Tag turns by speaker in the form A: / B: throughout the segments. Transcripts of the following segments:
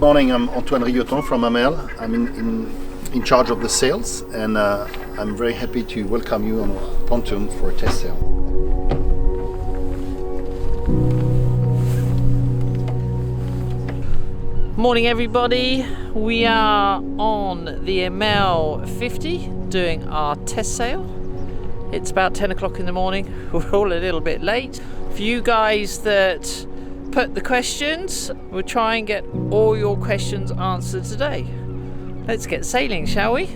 A: Morning, I'm Antoine Rioton from AMEL. I'm in charge of the sales, and I'm very happy to welcome you on our pontoon for a test sail.
B: Morning everybody, we are on the AMEL 50 doing our test sail. It's about 10 o'clock in the morning, we're all a little bit late. For you guys that put the questions, we'll try and get all your questions answered today. Let's get sailing, shall we?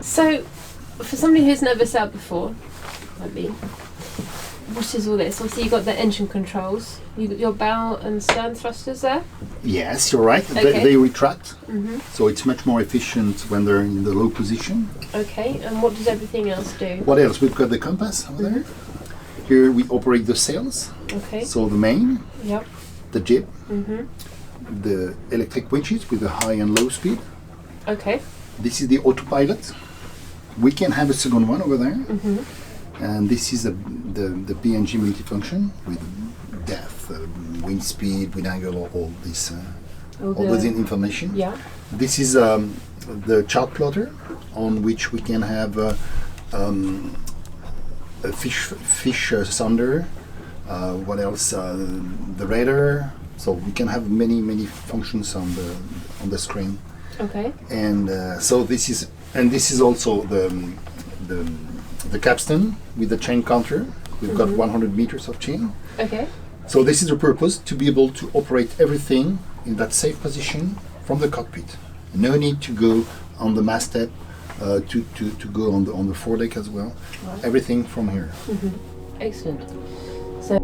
C: So, for somebody who's never sailed before, like me, what is all this? Obviously, you've got the engine controls, you've got your bow and stern thrusters there.
A: Yes, you're right.
C: Okay.
A: They retract, so it's much more efficient when they're in the low position.
C: Okay, and what does everything else do?
A: What else? We've got the compass over there. Here we operate the sails.
C: Okay.
A: So the main,
C: Yep.
A: the jib, the electric winches with the high and low speed.
C: Okay.
A: This is the autopilot. We can have a second one over there. And this is the PNG multifunction with depth, wind speed, wind angle, all this, all those information.
C: Yeah.
A: This is the chart plotter on which we can have a fish sounder. What else? The radar. So we can have many functions on the screen.
C: Okay.
A: And so this is also the capstan with the chain counter. We've got 100 meters of chain.
C: Okay.
A: So this is the purpose, to be able to operate everything in that safe position from the cockpit. No need to go on the masthead, to go on the foredeck as well.
C: Right.
A: Everything from here.
C: Excellent. So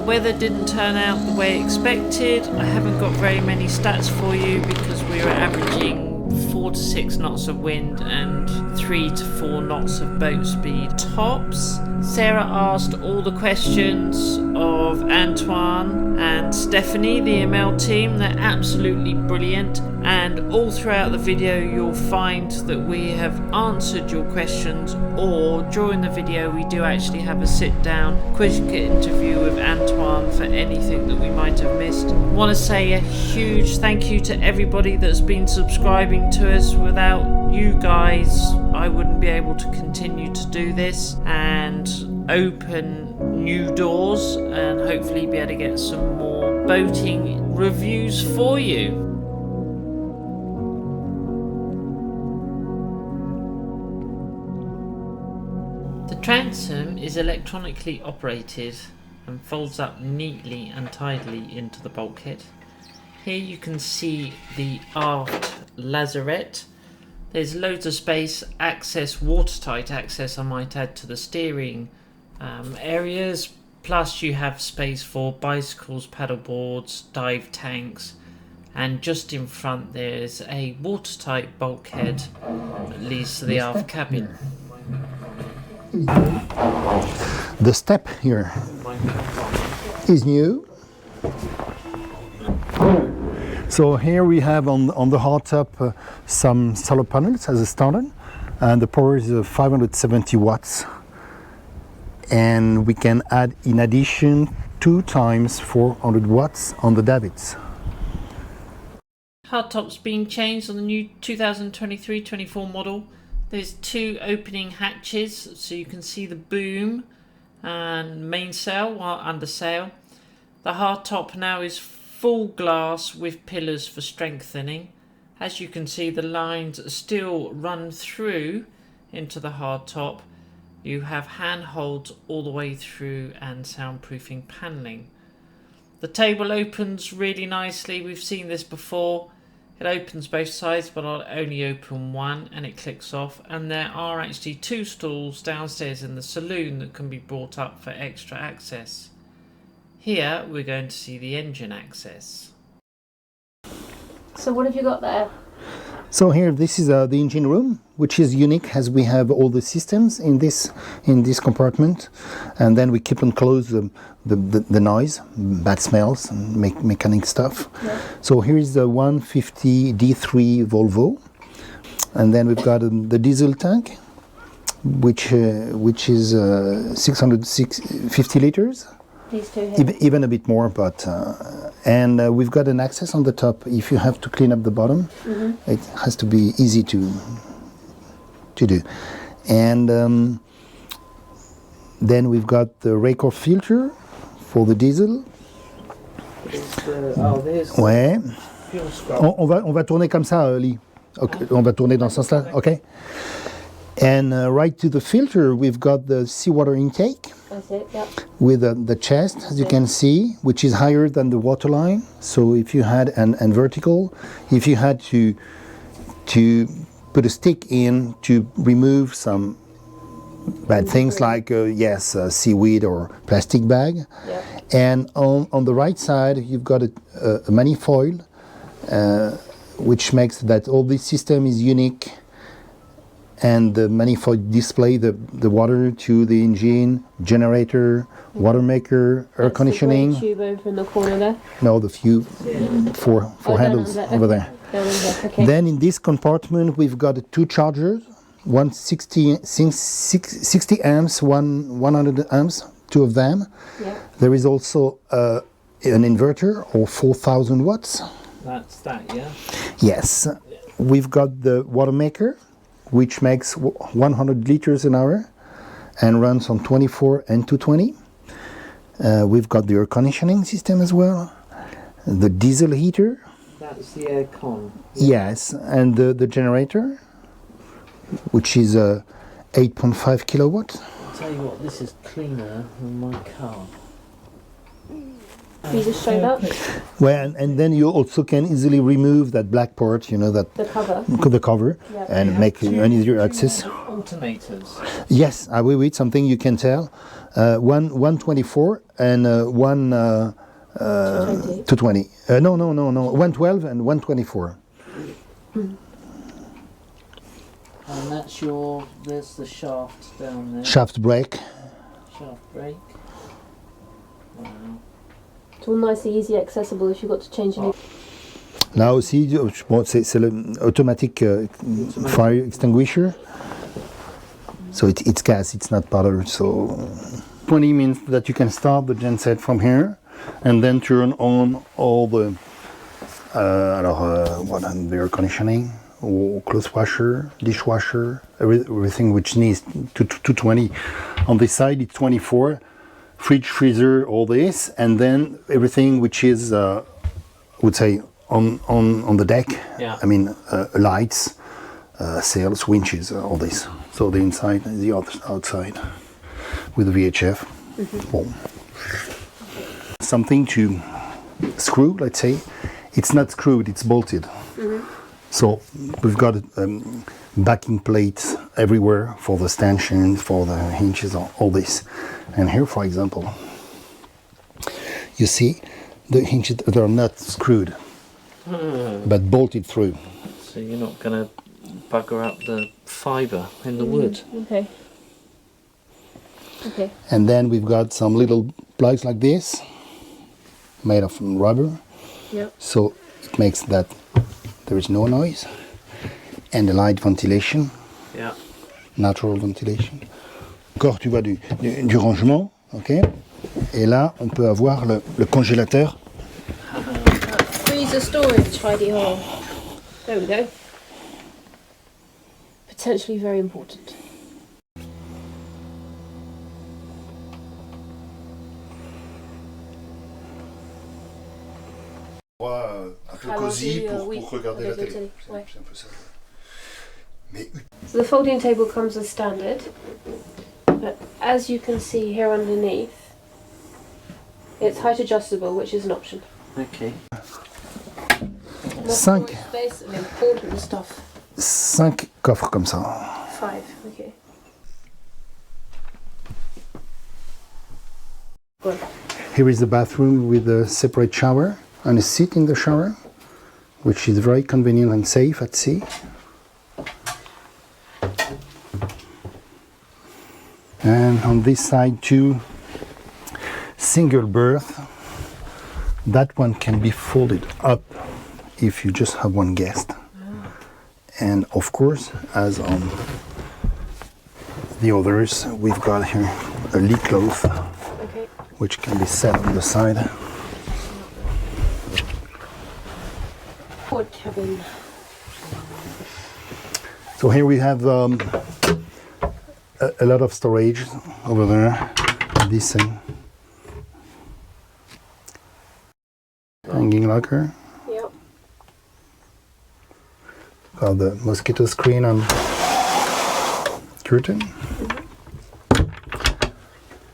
B: The weather didn't turn out the way expected. I haven't got very many stats for you because we were averaging 4 to 6 knots of wind and 3 to 4 knots of boat speed tops. Sarah asked all the questions of Antoine and Stephanie, the AMEL team. They're absolutely brilliant, and all throughout the video you'll find that we have answered your questions, or during the video we do actually have a sit down quick interview with Antoine for anything that we might have missed. I want to say a huge thank you to everybody that's been subscribing to us. Without you guys I wouldn't be able to continue to do this and open new doors and hopefully be able to get some more boating reviews for you. The transom is electronically operated and folds up neatly and tidily into the bulkhead. Here you can see the aft lazarette. There's loads of space, access, watertight access I might add, to the steering areas. Plus you have space for bicycles, paddle boards, dive tanks, and just in front there's a watertight bulkhead that leads to the aft cabin.
A: The step here is new. So here we have on the hardtop some solar panels as a standard, and the power is 570 watts. and we can add in addition 2 times 400 watts on the davits.
B: Hardtop's being changed on the new 2023-24 model. There's 2 opening hatches, so you can see the boom and mainsail while under sail. The hardtop now is full glass with pillars for strengthening. As you can see, the lines still run through into the hardtop. You have handholds all the way through and soundproofing panelling. The table opens really nicely. We've seen this before. It opens both sides, but I'll only open one and it clicks off. And there are actually 2 stalls downstairs in the saloon that can be brought up for extra access. Here we're going to see the engine access.
C: So what have you got there?
A: So here, this is the engine room, which is unique as we have all the systems in this compartment, and then we keep on close the noise, bad smells, and mechanic stuff.
C: Yeah.
A: So here is the 150 D3 Volvo, and then we've got the diesel tank, which is 650 liters.
C: These 2 here.
A: Even a bit more, but and we've got an access on the top. If you have to clean up the bottom, it has to be easy to do. And then we've got the Raycor filter for the diesel. Ouais. On va tourner comme ça, Lee. Okay. On va tourner dans ce sens-là. Okay. And right to the filter, we've got the seawater intake.
C: That's it, yep.
A: With the chest, as you can see, which is higher than the waterline. So if you had and vertical, if you had to put a stick in to remove some bad things like seaweed or plastic bag,
C: Yep.
A: and on the right side you've got a manifold, which makes that all this system is unique. And the manifold display the water to the engine, generator, water maker, air conditioning.
C: The tube over in the corner there.
A: No, the few four handles over there.
C: Okay.
A: Then in this compartment we've got 2 chargers, one 60 amps, one 100 amps, 2 of them.
C: Yeah.
A: There is also an inverter or 4,000 watts.
B: That's that, yeah?
A: Yes. We've got the water maker, which makes 100 liters an hour and runs on 24 and 220. We've got the air conditioning system as well, the diesel heater.
B: That's the air con.
A: Yes, and the generator, which is 8.5 kilowatt.
B: I'll tell you what, this is cleaner than my car.
C: Can you just show that?
A: Well, and then you also can easily remove that black part, that
C: The cover.
A: the cover,
C: Yeah.
A: and make an easier access.
B: Alternators.
A: Yes, it's something you can tell. 124 and 220. No, 112 and 124.
B: And there's the shaft down there.
A: Shaft brake.
B: Shaft brake. Wow.
C: It's all nice and easy accessible if you've got to change any.
A: Là aussi, c'est l'automatic fire extinguisher. So it's gas, it's not powder. So 20 means that you can start the genset from here and then turn on all the the air conditioning, or clothes washer, dishwasher, everything which needs 220. On this side it's 24. Fridge, freezer, all this, and then everything which is, I would say, on the deck.
B: Yeah.
A: I mean, lights, sails, winches, all this. So the inside and the outside with the VHF. Boom. Something to screw, let's say. It's not screwed, it's bolted. So we've got backing plates everywhere for the stanchions, for the hinges, all this. And here, for example, you see the hinges, they're not screwed, but bolted through.
B: So you're not going to bugger up the fibre in the wood.
C: Okay.
A: And then we've got some little plugs like this, made of rubber.
C: Yep.
A: So it makes that there is no noise, and the light ventilation,
B: Yeah.
A: natural ventilation. Encore, tu vois, du rangement, ok. Et là, on peut avoir le congélateur.
C: Freezer storage, Heidi Hall. There we go. Potentially very important.
A: Un peu cosy pour regarder la télé.
C: Ouais.
A: C'est un peu ça. Mais
C: So the folding table comes as standard, but as you can see here underneath, it's height adjustable, which is an option.
B: Okay.
C: More
A: Cinq.
C: storage space and important stuff.
A: 5 coffres comme ça.
C: 5, okay. Good.
A: Here is the bathroom with a separate shower and a seat in the shower, which is very convenient and safe at sea. And on this side too, single berth. That one can be folded up if you just have one guest. And of course, as on the others, we've got here a lee cloth,
C: Okay.
A: which can be set on the side.
C: Port cabin.
A: So here we have a lot of storage over there. This hanging locker.
C: Yep.
A: Got the mosquito screen and curtain.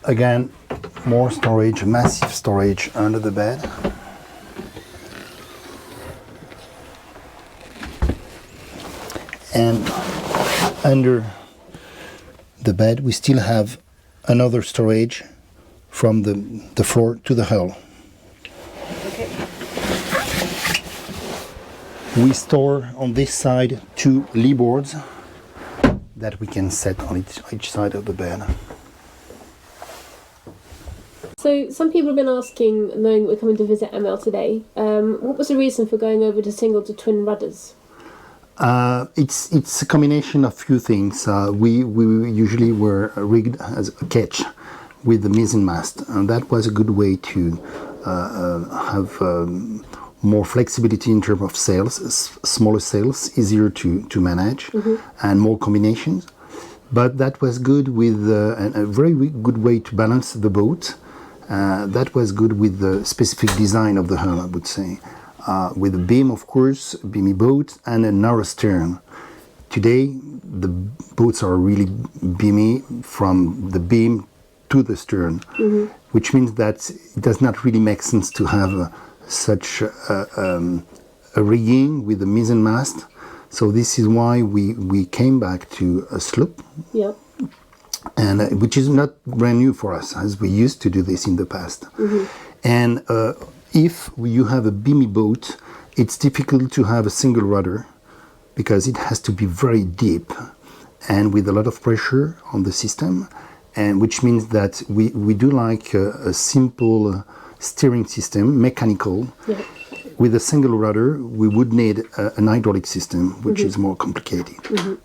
A: Again, more storage, massive storage under the bed. And under the bed we still have another storage from the floor to the hull.
C: Okay.
A: We store on this side 2 lee boards that we can set on each side of the bed.
C: So some people have been asking, knowing that we're coming to visit AMEL today, what was the reason for going over to single to twin rudders?
A: It's a combination of few things. We usually were rigged as a ketch with the mizzen mast, and that was a good way to have more flexibility in terms of sails, smaller sails, easier to manage, and more combinations. But that was good with a very good way to balance the boat. That was good with the specific design of the hull, I would say. With a beam, of course, beamy boat, and a narrow stern. Today, the boats are really beamy from the beam to the stern, which means that it does not really make sense to have such a rigging with the mizzen mast. So this is why we came back to a sloop.
C: Yep.
A: And which is not brand new for us, as we used to do this in the past. And if you have a beamy boat, it's difficult to have a single rudder because it has to be very deep and with a lot of pressure on the system, and which means that we do like a simple steering system, mechanical.
C: Yep.
A: With a single rudder, we would need an hydraulic system, which is more complicated.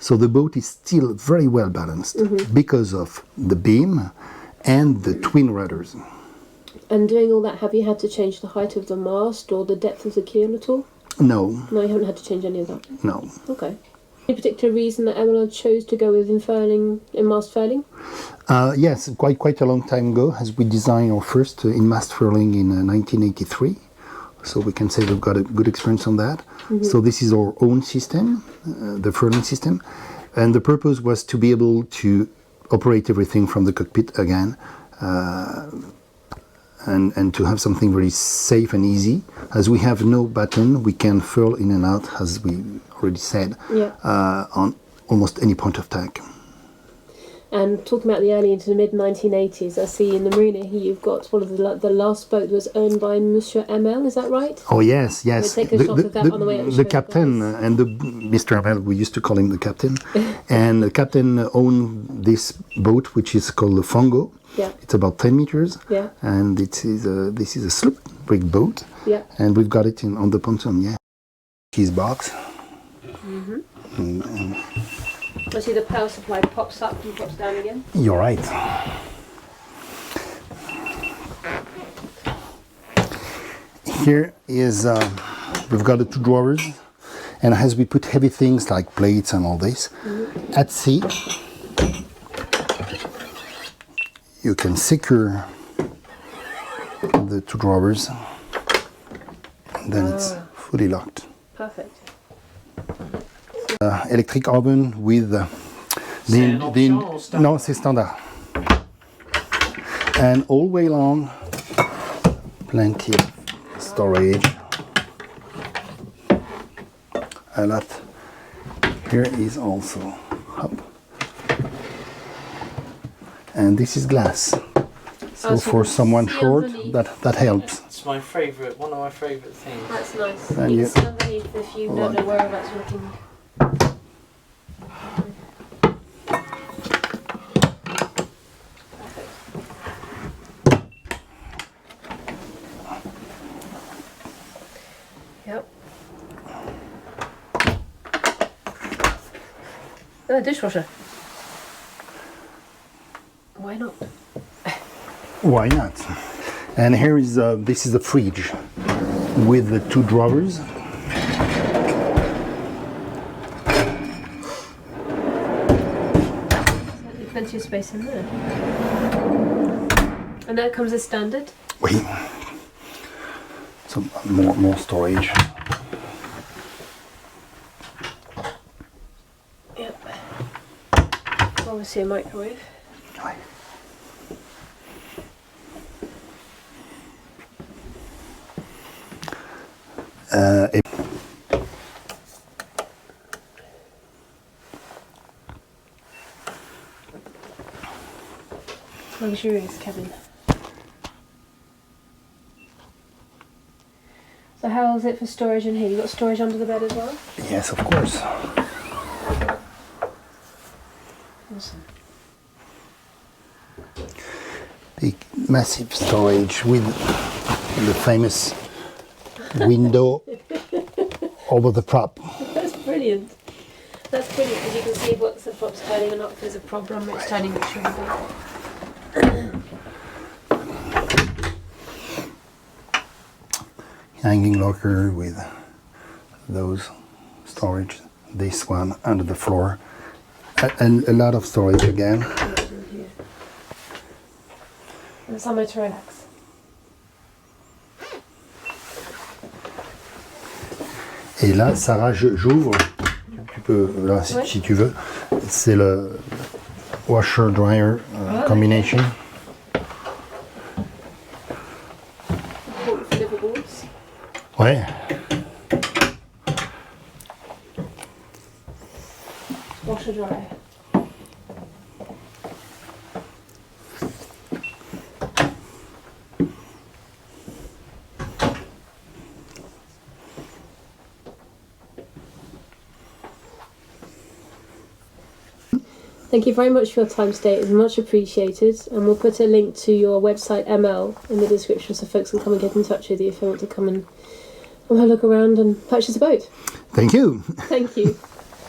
A: So the boat is still very well balanced because of the beam and the twin rudders.
C: And doing all that, have you had to change the height of the mast or the depth of the keel at all?
A: No,
C: No, you haven't had to change any of that.
A: no.
C: Okay. Any particular reason that AMEL chose to go with in-mast furling?
A: Yes, quite a long time ago, as we designed our first in-mast furling in 1983. So we can say we've got a good experience on that. So this is our own system, the furling system. And the purpose was to be able to operate everything from the cockpit again, and to have something very safe and easy. As we have no button, we can furl in and out, as we already said, on almost any point of tack.
C: And talking about the early into the mid-1980s, I see in the marina here you've got one of the last boat was owned by Monsieur AMEL, is that right?
A: Oh yes.
C: We'll take a shot of that on the way up to show
A: The
C: you
A: captain
C: guys.
A: and the Mr. AMEL, we used to call him the captain, and the captain owned this boat, which is called the Fongo.
C: Yeah.
A: It's about 10 meters,
C: Yeah.
A: and this is a sloop rig boat,
C: Yeah.
A: and we've got it on the pontoon. Yeah, keys box. And
C: see the power supply pops up and pops down again.
A: You're right. Here is, we've got the 2 drawers, and as we put heavy things like plates and all this, at sea, you can secure the 2 drawers, and then it's fully locked.
C: Perfect.
A: Electric oven with non, c'est standard. And all way long, plenty of storage. A lot. Here is also up. And this is glass. So for someone short, that helps.
B: It's my favourite, one of my favourite things.
C: That's nice.
A: And
C: You
A: you-
C: can see underneath if you don't know whereabouts you're looking. Yep. Oh, a dishwasher. Why not?
A: Why not? And here is this is the fridge with the 2 drawers.
C: There's plenty of space in there. And that comes as standard.
A: Oui. So more storage.
C: Yep. Obviously a microwave.
A: Ouais. Et
C: Luxurious cabin. So how is it for storage in here? You got storage under the bed as well?
A: yes, of course.
C: Awesome.
A: Big, massive storage with the famous window over the prop.
C: That's brilliant. That's brilliant because you can see what's the prop's turning and not if there's a problem, it's turning it shouldn't be.
A: Hanging locker with those storage. This one under the floor. And a lot of storage again.
C: And somewhere to relax.
A: Et là, Sarah, j'ouvre. Tu peux, là,
C: Ouais.
A: si tu veux. C'est le washer-dryer combination.
C: Important for liverboards.
A: Ouais.
C: Washer dryer. Thank you very much for your time today. It's much appreciated. And we'll put a link to your website, AMEL, in the description so folks can come and get in touch with you if they want to come and have a look around and purchase a boat.
A: Thank you.
C: Thank you.